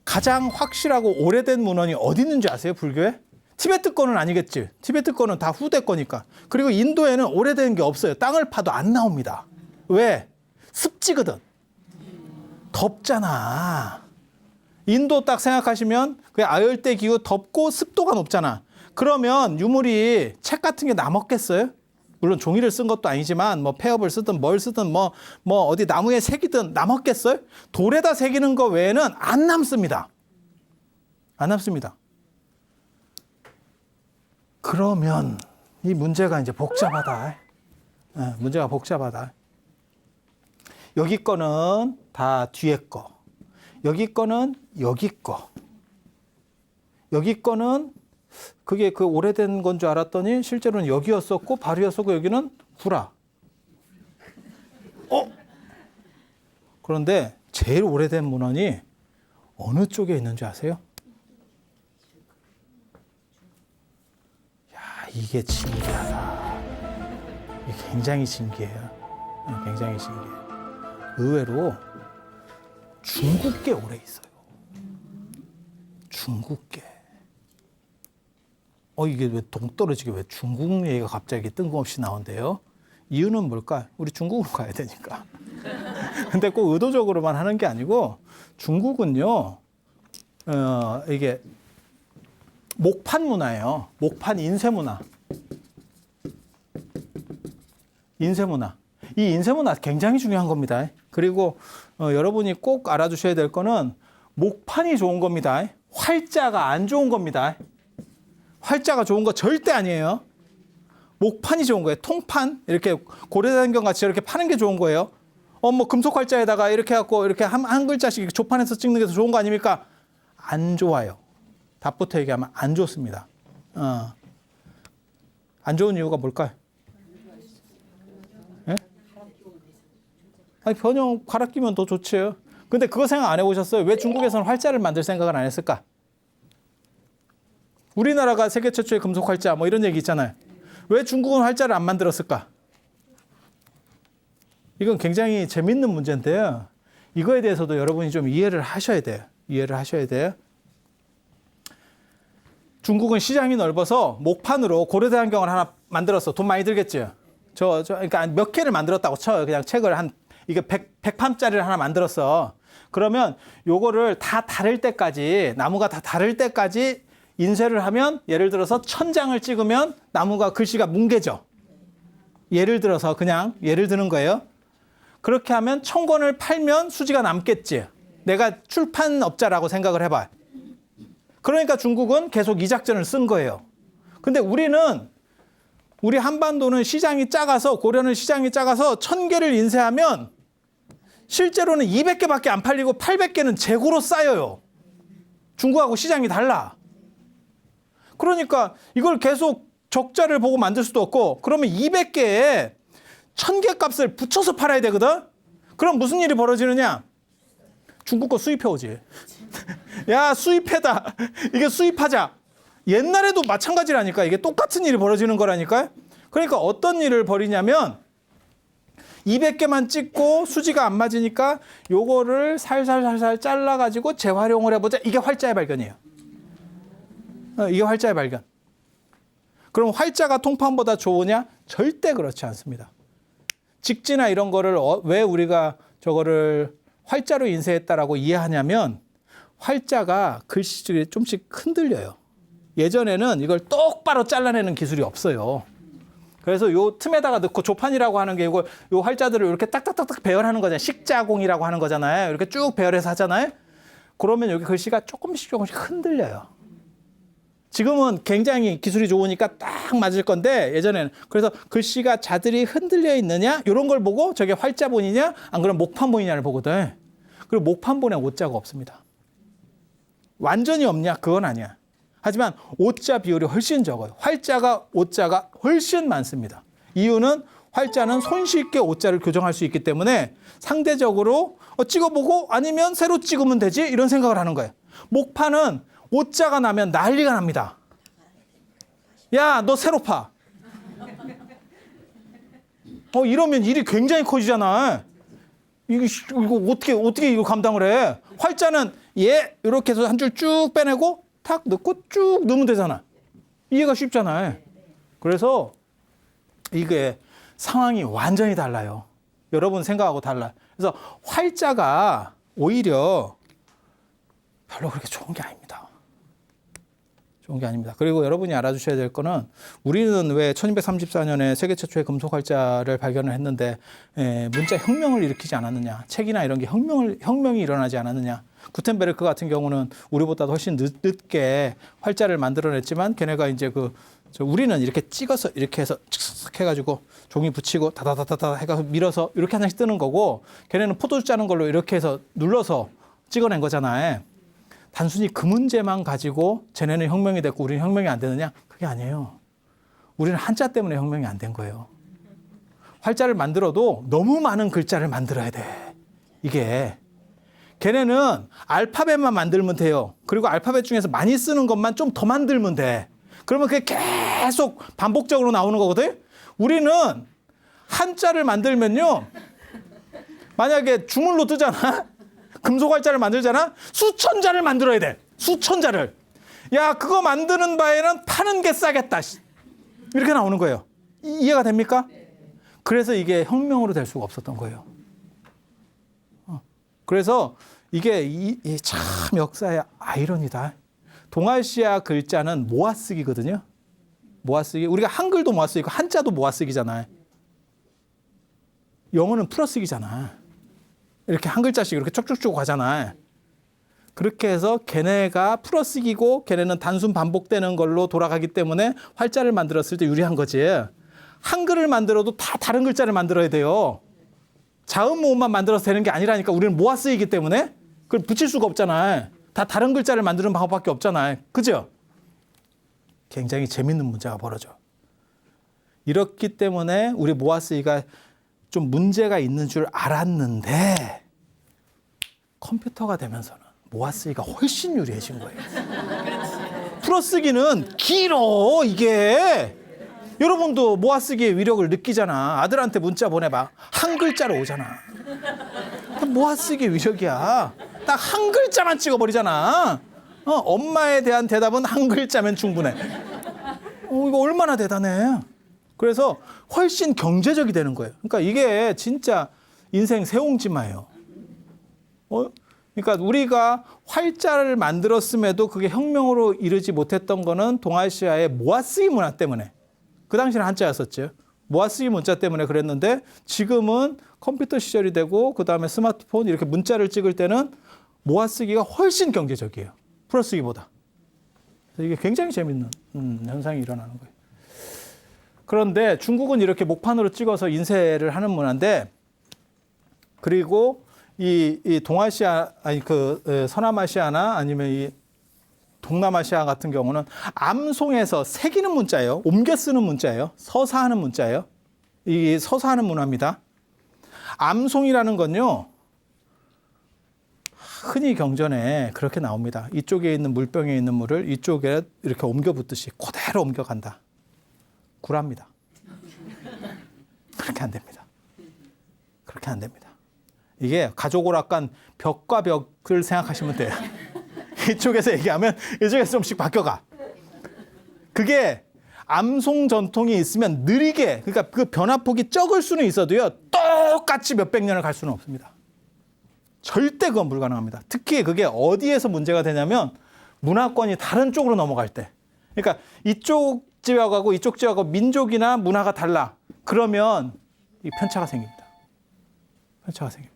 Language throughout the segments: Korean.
가장 확실하고 오래된 문헌이 어디 있는지 아세요? 불교에? 티베트 거는 아니겠지. 티베트 거는 다 후대 거니까. 그리고 인도에는 오래된 게 없어요. 땅을 파도 안 나옵니다. 왜? 습지거든. 덥잖아. 인도 딱 생각하시면 그 아열대 기후 덥고 습도가 높잖아. 그러면 유물이 책 같은 게 남았겠어요? 물론 종이를 쓴 것도 아니지만 뭐 폐업을 쓰든 뭘 쓰든 뭐 어디 나무에 새기든 남았겠어요? 돌에다 새기는 거 외에는 안 남습니다. 안 남습니다. 그러면 이 문제가 이제 복잡하다. 문제가 복잡하다. 여기 거는 다 뒤에 거. 여기 거는 여기 거. 여기 거는 그게 그 오래된 건 줄 알았더니 실제로는 여기였었고 발이었었고 여기는 구라. 그런데 제일 오래된 문헌이 어느 쪽에 있는지 아세요? 야, 이게 신기하다. 이게 굉장히 신기해요. 굉장히 신기해요. 의외로 중국계 오래 있어요. 중국계. 이게 왜 동떨어지게 왜 중국 얘기가 갑자기 뜬금없이 나온대요? 이유는 뭘까? 우리 중국으로 가야 되니까. 근데 꼭 의도적으로만 하는 게 아니고 중국은요, 이게 목판 문화예요. 목판 인쇄 문화. 인쇄 문화. 이 인쇄 문화 굉장히 중요한 겁니다. 그리고 여러분이 꼭 알아두셔야 될 거는 목판이 좋은 겁니다. 활자가 안 좋은 겁니다. 활자가 좋은 거 절대 아니에요. 목판이 좋은 거예요. 통판 이렇게 고려대장경 같이 이렇게 파는 게 좋은 거예요. 뭐 금속 활자에다가 이렇게 해갖고 이렇게 한 글자씩 조판해서 찍는 게 더 좋은 거 아닙니까? 안 좋아요. 답부터 얘기하면 안 좋습니다. 안 좋은 이유가 뭘까요? 예? 아니, 변형 갈아 끼면 더 좋지요. 근데 그거 생각 안 해보셨어요? 왜 중국에서는 활자를 만들 생각을 안 했을까? 우리나라가 세계 최초의 금속 활자 뭐 이런 얘기 있잖아요. 왜 중국은 활자를 안 만들었을까? 이건 굉장히 재밌는 문제인데요. 이거에 대해서도 여러분이 좀 이해를 하셔야 돼요. 이해를 하셔야 돼요. 중국은 시장이 넓어서 목판으로 고려대장경을 하나 만들었어. 돈 많이 들겠죠? 그러니까 몇 개를 만들었다고 쳐요. 그냥 책을 이게 100판짜리를 하나 만들었어. 그러면 요거를 다 다를 때까지, 나무가 다 다를 때까지 인쇄를 하면, 예를 들어서 1000장을 찍으면 나무가 글씨가 뭉개져. 예를 들어서 그냥 예를 드는 거예요. 그렇게 하면 1000권을 팔면 수지가 남겠지. 내가 출판업자라고 생각을 해봐. 그러니까 중국은 계속 이 작전을 쓴 거예요. 근데 우리 한반도는 시장이 작아서, 고려는 시장이 작아서 1000개를 인쇄하면 실제로는 200개밖에 안 팔리고 800개는 재고로 쌓여요. 중국하고 시장이 달라. 그러니까 이걸 계속 적자를 보고 만들 수도 없고, 그러면 200개에 1000개 값을 붙여서 팔아야 되거든? 그럼 무슨 일이 벌어지느냐? 중국 거 수입해 오지. 야, 수입해다. 이게 수입하자. 옛날에도 마찬가지라니까. 이게 똑같은 일이 벌어지는 거라니까. 그러니까 어떤 일을 벌이냐면 200개만 찍고 수지가 안 맞으니까 요거를 살살살살 잘라가지고 재활용을 해보자. 이게 활자의 발견이에요. 이게 활자의 발견. 그럼 활자가 통판보다 좋으냐? 절대 그렇지 않습니다. 직지나 이런 거를 왜 우리가 저거를 활자로 인쇄했다라고 이해하냐면, 활자가 글씨들이 좀씩 흔들려요. 예전에는 이걸 똑바로 잘라내는 기술이 없어요. 그래서 요 틈에다가 넣고 조판이라고 하는 게 요 활자들을 이렇게 딱딱딱딱 배열하는 거잖아요. 식자공이라고 하는 거잖아요. 이렇게 쭉 배열해서 하잖아요. 그러면 여기 글씨가 조금씩 흔들려요. 지금은 굉장히 기술이 좋으니까 딱 맞을 건데, 예전에는 그래서 글씨가 자들이 흔들려 있느냐 이런 걸 보고 저게 활자본이냐 안 그러면 목판본이냐를 보거든. 그리고 목판본에 오자가 없습니다. 완전히 없냐? 그건 아니야. 하지만 오자 비율이 훨씬 적어요. 활자가 오자가 훨씬 많습니다. 이유는 활자는 손쉽게 오자를 교정할 수 있기 때문에 상대적으로 찍어보고 아니면 새로 찍으면 되지 이런 생각을 하는 거예요. 목판은 오자가 나면 난리가 납니다. 야, 너 새로 파. 이러면 일이 굉장히 커지잖아. 이거 어떻게 이거 감당을 해? 활자는 예 이렇게 해서 한 줄 쭉 빼내고 탁 넣고 쭉 넣으면 되잖아. 이해가 쉽잖아요. 그래서 이게 상황이 완전히 달라요. 여러분 생각하고 달라요. 그래서 활자가 오히려 별로 그렇게 좋은 게 아닙니다. 좋은 게 아닙니다. 그리고 여러분이 알아주셔야 될 거는 우리는 왜 1234년에 세계 최초의 금속 활자를 발견을 했는데 문자 혁명을 일으키지 않았느냐. 책이나 이런 게 혁명이 일어나지 않았느냐. 구텐베르크 같은 경우는 우리보다도 훨씬 늦게 활자를 만들어냈지만 걔네가 이제 우리는 이렇게 찍어서 이렇게 해서 칙 해가지고 종이 붙이고 다다다다다 해가지고 밀어서 이렇게 하나씩 뜨는 거고 걔네는 포도주 짜는 걸로 이렇게 해서 눌러서 찍어낸 거잖아요. 단순히 그 문제만 가지고 쟤네는 혁명이 됐고 우리는 혁명이 안 되느냐? 그게 아니에요. 우리는 한자 때문에 혁명이 안 된 거예요. 활자를 만들어도 너무 많은 글자를 만들어야 돼. 이게. 걔네는 알파벳만 만들면 돼요. 그리고 알파벳 중에서 많이 쓰는 것만 좀 더 만들면 돼. 그러면 그게 계속 반복적으로 나오는 거거든. 우리는 한자를 만들면요. 만약에 주물로 뜨잖아. 금속 활자를 만들잖아. 수천 자를 만들어야 돼. 수천 자를. 야, 그거 만드는 바에는 파는 게 싸겠다. 이렇게 나오는 거예요. 이해가 됩니까? 그래서 이게 혁명으로 될 수가 없었던 거예요. 그래서 이게 참 역사의 아이러니다. 동아시아 글자는 모아쓰기거든요. 모아쓰기. 우리가 한글도 모아쓰기고 한자도 모아쓰기잖아요. 영어는 풀어쓰기잖아. 이렇게 한 글자씩 이렇게 쭉쭉쭉 가잖아. 그렇게 해서 걔네가 풀어쓰기고 걔네는 단순 반복되는 걸로 돌아가기 때문에 활자를 만들었을 때 유리한 거지. 한글을 만들어도 다 다른 글자를 만들어야 돼요. 자음 모음만 만들어서 되는 게 아니라니까. 우리는 모아쓰기이기 때문에 그걸 붙일 수가 없잖아. 다 다른 글자를 만드는 방법밖에 없잖아. 그죠? 굉장히 재밌는 문제가 벌어져. 이렇기 때문에 우리 모아쓰기가 좀 문제가 있는 줄 알았는데 컴퓨터가 되면서는 모아쓰기가 훨씬 유리해진 거예요. 풀어쓰기는 길어 이게. 여러분도 모아쓰기의 위력을 느끼잖아. 아들한테 문자 보내봐. 한 글자로 오잖아. 모아쓰기 위력이야. 딱 한 글자만 찍어버리잖아. 엄마에 대한 대답은 한 글자면 충분해. 이거 얼마나 대단해. 그래서 훨씬 경제적이 되는 거예요. 그러니까 이게 진짜 인생 새옹지마예요. 그러니까 우리가 활자를 만들었음에도 그게 혁명으로 이르지 못했던 거는 동아시아의 모아쓰기 문화 때문에. 그 당시에는 한자였었죠. 모아쓰기 문자 때문에 그랬는데 지금은 컴퓨터 시절이 되고 그다음에 스마트폰 이렇게 문자를 찍을 때는 모아쓰기가 훨씬 경제적이에요. 풀어쓰기보다. 그래서 이게 굉장히 재밌는 현상이 일어나는 거예요. 그런데 중국은 이렇게 목판으로 찍어서 인쇄를 하는 문화인데 그리고 이 동아시아 아니 서남아시아나 아니면 이 동남아시아 같은 경우는 암송에서 새기는 문자예요. 옮겨 쓰는 문자예요. 서사하는 문자예요. 이 서사하는 문화입니다. 암송이라는 건요. 흔히 경전에 그렇게 나옵니다. 이쪽에 있는 물병에 있는 물을 이쪽에 이렇게 옮겨 붓듯이 그대로 옮겨간다. 구랍니다. 그렇게 안 됩니다. 그렇게 안 됩니다. 이게 가족오락관 벽과 벽을 생각하시면 돼요. 이쪽에서 얘기하면 이쪽에서 좀씩 바뀌어가. 그게 암송 전통이 있으면 느리게, 그러니까 그 변화폭이 적을 수는 있어도요, 똑같이 몇백 년을 갈 수는 없습니다. 절대 그건 불가능합니다. 특히 그게 어디에서 문제가 되냐면 문화권이 다른 쪽으로 넘어갈 때. 그러니까 이쪽 지역하고 이쪽 지역하고 민족이나 문화가 달라. 그러면 이 편차가 생깁니다. 편차가 생깁니다.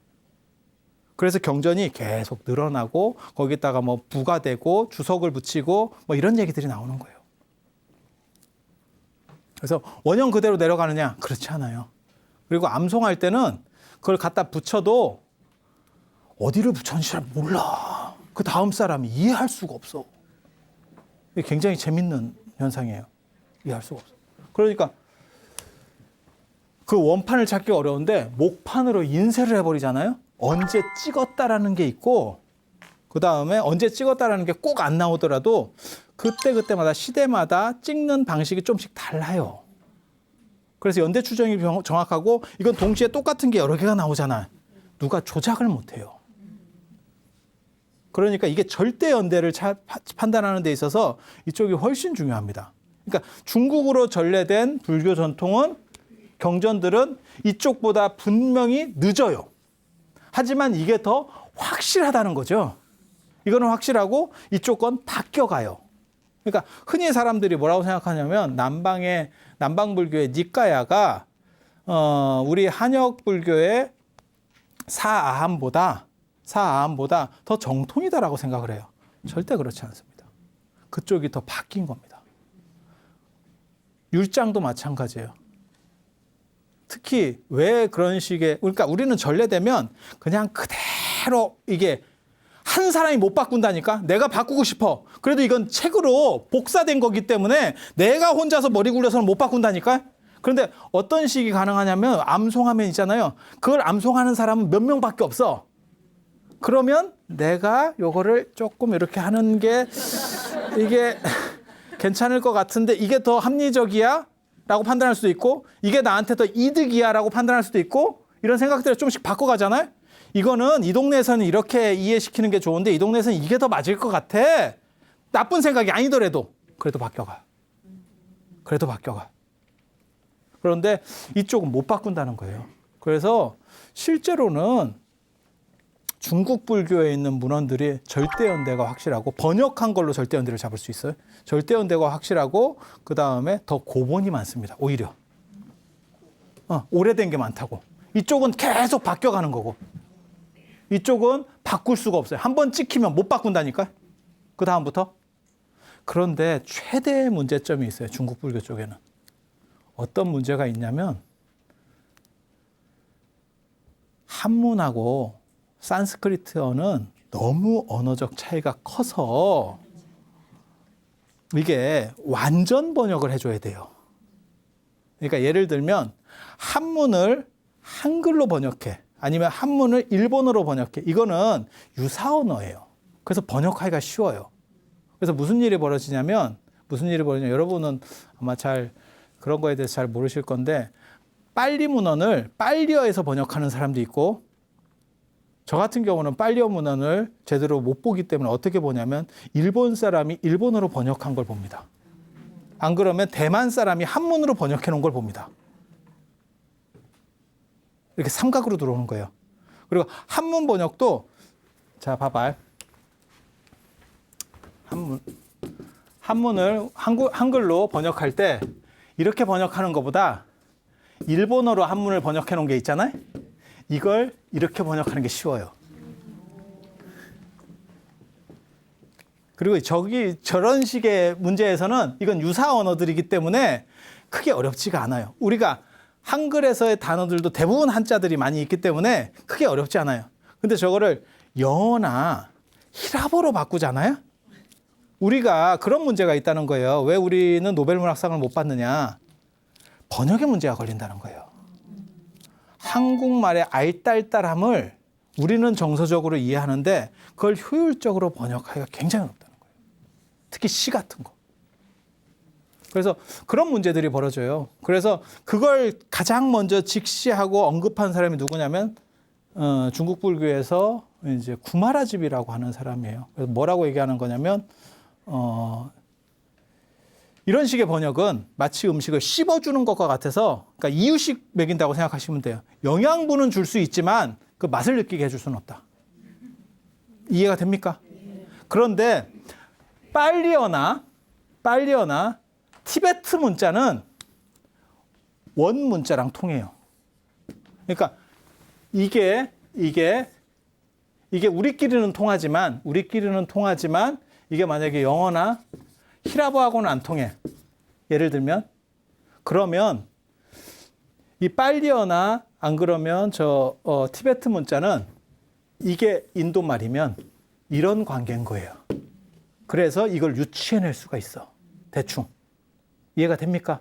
그래서 경전이 계속 늘어나고 거기다가 뭐 부가되고 주석을 붙이고 뭐 이런 얘기들이 나오는 거예요. 그래서 원형 그대로 내려가느냐? 그렇지 않아요. 그리고 암송할 때는 그걸 갖다 붙여도 어디를 붙였는지 잘 몰라. 그 다음 사람이 이해할 수가 없어. 이게 굉장히 재밌는 현상이에요. 이해할 수가 없어. 그러니까 그 원판을 찾기 어려운데 목판으로 인쇄를 해버리잖아요. 언제 찍었다라는 게 있고 그 다음에 언제 찍었다라는 게 꼭 안 나오더라도 그때마다 시대마다 찍는 방식이 좀씩 달라요. 그래서 연대 추정이 정확하고 이건 동시에 똑같은 게 여러 개가 나오잖아. 누가 조작을 못해요. 그러니까 이게 절대 연대를 판단하는 데 있어서 이쪽이 훨씬 중요합니다. 그러니까 중국으로 전래된 불교 전통은 경전들은 이쪽보다 분명히 늦어요. 하지만 이게 더 확실하다는 거죠. 이거는 확실하고 이쪽 건 바뀌어가요. 그러니까 흔히 사람들이 뭐라고 생각하냐면 남방 불교의 니까야가 우리 한역 불교의 사아함보다 더 정통이다라고 생각을 해요. 절대 그렇지 않습니다. 그쪽이 더 바뀐 겁니다. 율장도 마찬가지예요. 특히 왜 그런 식의, 그러니까 우리는 전래되면 그냥 그대로 이게 한 사람이 못 바꾼다니까? 내가 바꾸고 싶어. 그래도 이건 책으로 복사된 거기 때문에 내가 혼자서 머리 굴려서는 못 바꾼다니까? 그런데 어떤 식이 가능하냐면 암송하면 있잖아요. 그걸 암송하는 사람은 몇 명밖에 없어. 그러면 내가 요거를 조금 이렇게 하는 게 이게 괜찮을 것 같은데 이게 더 합리적이야? 라고 판단할 수도 있고 이게 나한테 더 이득이야? 라고 판단할 수도 있고 이런 생각들을 조금씩 바꿔가잖아요. 이거는 이 동네에서는 이렇게 이해시키는 게 좋은데 이 동네에서는 이게 더 맞을 것 같아. 나쁜 생각이 아니더라도 그래도 바뀌어가. 그런데 이쪽은 못 바꾼다는 거예요. 그래서 실제로는 중국 불교에 있는 문헌들이 절대연대가 확실하고 번역한 걸로 절대연대를 잡을 수 있어요. 절대연대가 확실하고 그 다음에 더 고본이 많습니다. 오히려. 오래된 게 많다고. 이쪽은 계속 바뀌어가는 거고. 이쪽은 바꿀 수가 없어요. 한번 찍히면 못 바꾼다니까. 그 다음부터. 그런데 최대의 문제점이 있어요. 중국 불교 쪽에는. 어떤 문제가 있냐면 한문하고 산스크리트어는 너무 언어적 차이가 커서 이게 완전 번역을 해줘야 돼요. 그러니까 예를 들면 한문을 한글로 번역해. 아니면 한문을 일본어로 번역해. 이거는 유사 언어예요. 그래서 번역하기가 쉬워요. 그래서 무슨 일이 벌어지냐면 여러분은 아마 잘 그런 거에 대해서 잘 모르실 건데 빨리 문헌을 빨리어에서 번역하는 사람도 있고 저 같은 경우는 빨리어 문헌을 제대로 못 보기 때문에 어떻게 보냐면 일본 사람이 일본어로 번역한 걸 봅니다. 안 그러면 대만 사람이 한문으로 번역해 놓은 걸 봅니다. 이렇게 삼각으로 들어오는 거예요. 그리고 한문 번역도 자 봐봐. 한문을 한글로 번역할 때 이렇게 번역하는 것보다 일본어로 한문을 번역해 놓은 게 있잖아요. 이걸 이렇게 번역하는 게 쉬워요. 그리고 저런 식의 문제에서는 이건 유사 언어들이기 때문에 크게 어렵지가 않아요. 우리가 한글에서의 단어들도 대부분 한자들이 많이 있기 때문에 크게 어렵지 않아요. 근데 저거를 영어나 히라보로 바꾸잖아요. 우리가 그런 문제가 있다는 거예요. 왜 우리는 노벨문학상을 못 받느냐. 번역의 문제가 걸린다는 거예요. 한국말의 알딸딸함을 우리는 정서적으로 이해하는데 그걸 효율적으로 번역하기가 굉장히 어렵다는 거예요. 특히 시 같은 거. 그래서 그런 문제들이 벌어져요. 그래서 그걸 가장 먼저 직시하고 언급한 사람이 누구냐면 중국 불교에서 이제 구마라집이라고 하는 사람이에요. 그래서 뭐라고 얘기하는 거냐면 이런 식의 번역은 마치 음식을 씹어주는 것과 같아서 그러니까 이유식 먹인다고 생각하시면 돼요. 영양분은 줄 수 있지만 그 맛을 느끼게 해줄 수는 없다. 이해가 됩니까? 그런데 빨리어나 티베트 문자는 원 문자랑 통해요. 그러니까 이게 우리끼리는 통하지만 이게 만약에 영어나 히라보하고는 안 통해. 예를 들면 그러면 이 빨리어나 안 그러면 티베트 문자는 이게 인도 말이면 이런 관계인 거예요. 그래서 이걸 유추해낼 수가 있어. 대충. 이해가 됩니까?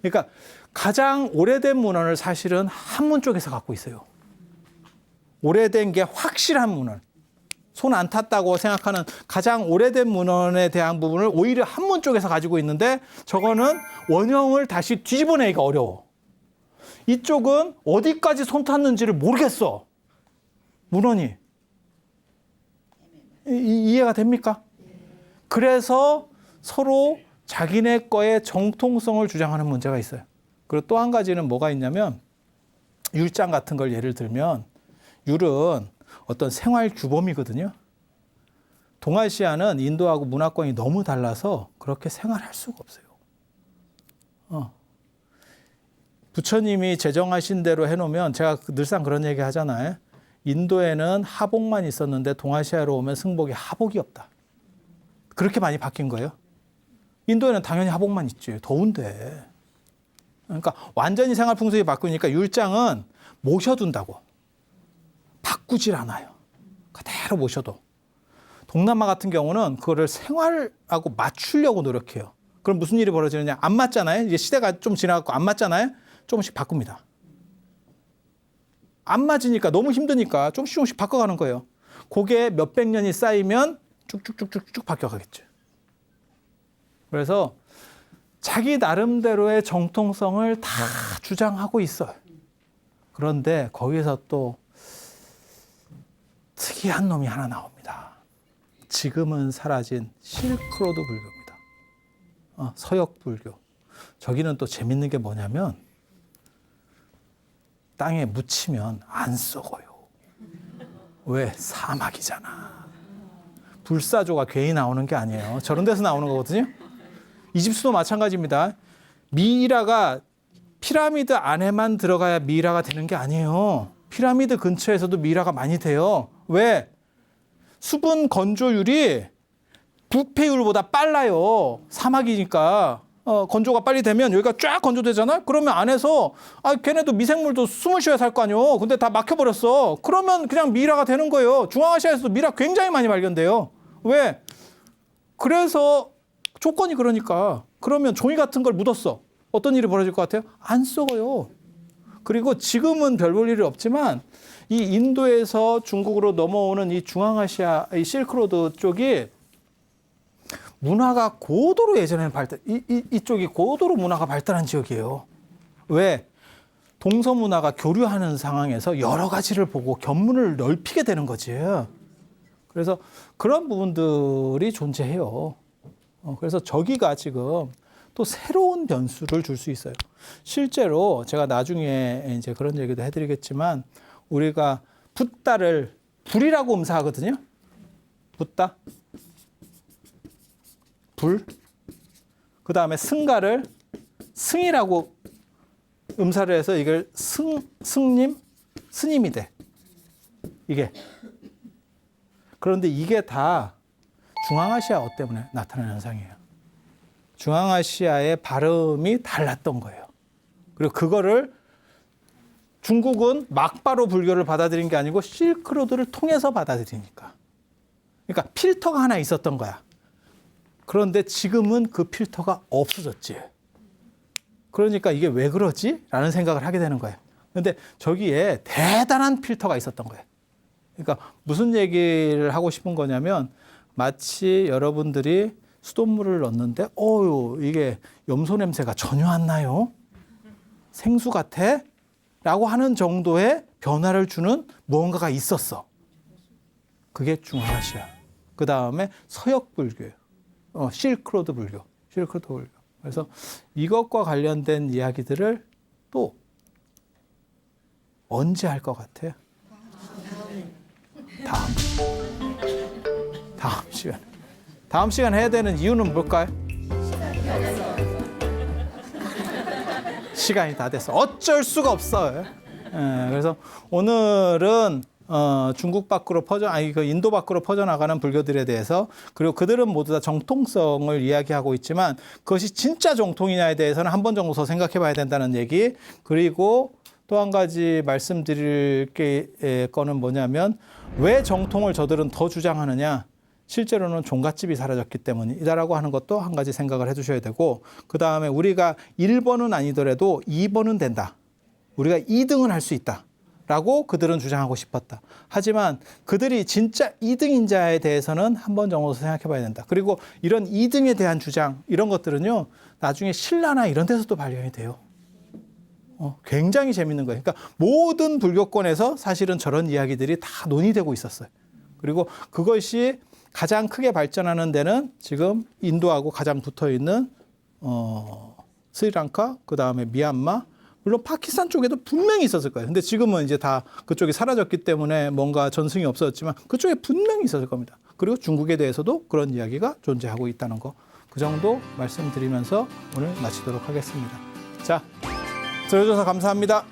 그러니까 가장 오래된 문헌을 사실은 한문 쪽에서 갖고 있어요. 오래된 게 확실한 문헌. 손 안 탔다고 생각하는 가장 오래된 문헌에 대한 부분을 오히려 한문 쪽에서 가지고 있는데 저거는 원형을 다시 뒤집어내기가 어려워. 이쪽은 어디까지 손 탔는지를 모르겠어. 문헌이. 이해가 됩니까? 그래서 서로 자기네 거의 정통성을 주장하는 문제가 있어요. 그리고 또 한 가지는 뭐가 있냐면 율장 같은 걸 예를 들면 율은 어떤 생활 규범이거든요. 동아시아는 인도하고 문화권이 너무 달라서 그렇게 생활할 수가 없어요. 부처님이 제정하신 대로 해놓으면 제가 늘상 그런 얘기 하잖아요. 인도에는 하복만 있었는데 동아시아로 오면 승복이 하복이 없다. 그렇게 많이 바뀐 거예요. 인도에는 당연히 하복만 있지. 더운데. 그러니까 완전히 생활 풍습이 바꾸니까 율장은 모셔둔다고. 바꾸질 않아요. 그대로 모셔도. 동남아 같은 경우는 그거를 생활하고 맞추려고 노력해요. 그럼 무슨 일이 벌어지느냐? 안 맞잖아요. 이제 시대가 좀 지나고 안 맞잖아요. 조금씩 바꿉니다. 안 맞으니까 너무 힘드니까 조금씩 바꿔가는 거예요. 그게 몇백 년이 쌓이면 쭉쭉쭉쭉 바뀌어가겠죠. 그래서 자기 나름대로의 정통성을 다 주장하고 있어요. 그런데 거기서 또 특이한 놈이 하나 나옵니다. 지금은 사라진 실크로드 불교입니다. 서역 불교. 저기는 또 재밌는 게 뭐냐면 땅에 묻히면 안 썩어요. 왜? 사막이잖아. 불사조가 괜히 나오는 게 아니에요. 저런 데서 나오는 거거든요. 이집트도 마찬가지입니다. 미이라가 피라미드 안에만 들어가야 미이라가 되는 게 아니에요. 피라미드 근처에서도 미이라가 많이 돼요. 왜? 수분 건조율이 부패율보다 빨라요. 사막이니까. 건조가 빨리 되면 여기가 쫙 건조되잖아요. 그러면 안에서 걔네도 미생물도 숨을 쉬어야 살 거 아니에요. 근데 다 막혀버렸어. 그러면 그냥 미이라가 되는 거예요. 중앙아시아에서도 미이라 굉장히 많이 발견돼요. 왜? 그래서 조건이 그러니까. 그러면 종이 같은 걸 묻었어. 어떤 일이 벌어질 것 같아요? 안 썩어요. 그리고 지금은 별 볼 일이 없지만 이 인도에서 중국으로 넘어오는 이 중앙아시아 이 실크로드 쪽이 문화가 고도로 예전에는 이쪽이 고도로 문화가 발달한 지역이에요. 왜? 동서 문화가 교류하는 상황에서 여러 가지를 보고 견문을 넓히게 되는 거지. 그래서 그런 부분들이 존재해요. 그래서 저기가 지금 또 새로운 변수를 줄 수 있어요. 실제로 제가 나중에 이제 그런 얘기도 해드리겠지만 우리가 붓다를 불이라고 음사하거든요. 붓다. 불. 그 다음에 승가를 승이라고 음사를 해서 이걸 승님, 스님이 돼. 이게. 그런데 이게 다 중앙아시아어 때문에 나타나는 현상이에요. 중앙아시아의 발음이 달랐던 거예요. 그리고 그거를 중국은 막바로 불교를 받아들인 게 아니고 실크로드를 통해서 받아들이니까. 그러니까 필터가 하나 있었던 거야. 그런데 지금은 그 필터가 없어졌지. 그러니까 이게 왜 그러지? 라는 생각을 하게 되는 거예요. 그런데 저기에 대단한 필터가 있었던 거예요. 그러니까 무슨 얘기를 하고 싶은 거냐면 마치 여러분들이 수돗물을 넣는데 이게 염소 냄새가 전혀 안 나요. 생수 같아? 라고 하는 정도의 변화를 주는 무언가가 있었어. 그게 중앙아시아. 그 다음에 서역 불교예요. 실크로드 불교. 실크로드 불교. 그래서 이것과 관련된 이야기들을 또 언제 할 것 같아요? 다음 시간에. 다음 시간 해야 되는 이유는 뭘까요? 시간이 다 됐어. 어쩔 수가 없어요. 그래서 오늘은 중국 밖으로 인도 밖으로 퍼져나가는 불교들에 대해서 그리고 그들은 모두 다 정통성을 이야기하고 있지만 그것이 진짜 정통이냐에 대해서는 한 번 정도 더 생각해 봐야 된다는 얘기. 그리고 또 한 가지 말씀드릴 거는 뭐냐면 왜 정통을 저들은 더 주장하느냐. 실제로는 종갓집이 사라졌기 때문이다라고 하는 것도 한 가지 생각을 해 주셔야 되고 그 다음에 우리가 1번은 아니더라도 2번은 된다. 우리가 2등은 할 수 있다. 라고 그들은 주장하고 싶었다. 하지만 그들이 진짜 2등인자에 대해서는 한 번 정도 생각해 봐야 된다. 그리고 이런 2등에 대한 주장 이런 것들은요. 나중에 신라나 이런 데서도 발견이 돼요. 굉장히 재밌는 거예요. 그러니까 모든 불교권에서 사실은 저런 이야기들이 다 논의되고 있었어요. 그리고 그것이 가장 크게 발전하는 데는 지금 인도하고 가장 붙어 있는 스리랑카, 그 다음에 미얀마, 물론 파키스탄 쪽에도 분명히 있었을 거예요. 근데 지금은 이제 다 그쪽이 사라졌기 때문에 뭔가 전승이 없어졌지만 그쪽에 분명히 있었을 겁니다. 그리고 중국에 대해서도 그런 이야기가 존재하고 있다는 거. 그 정도 말씀드리면서 오늘 마치도록 하겠습니다. 자, 들어줘서 감사합니다.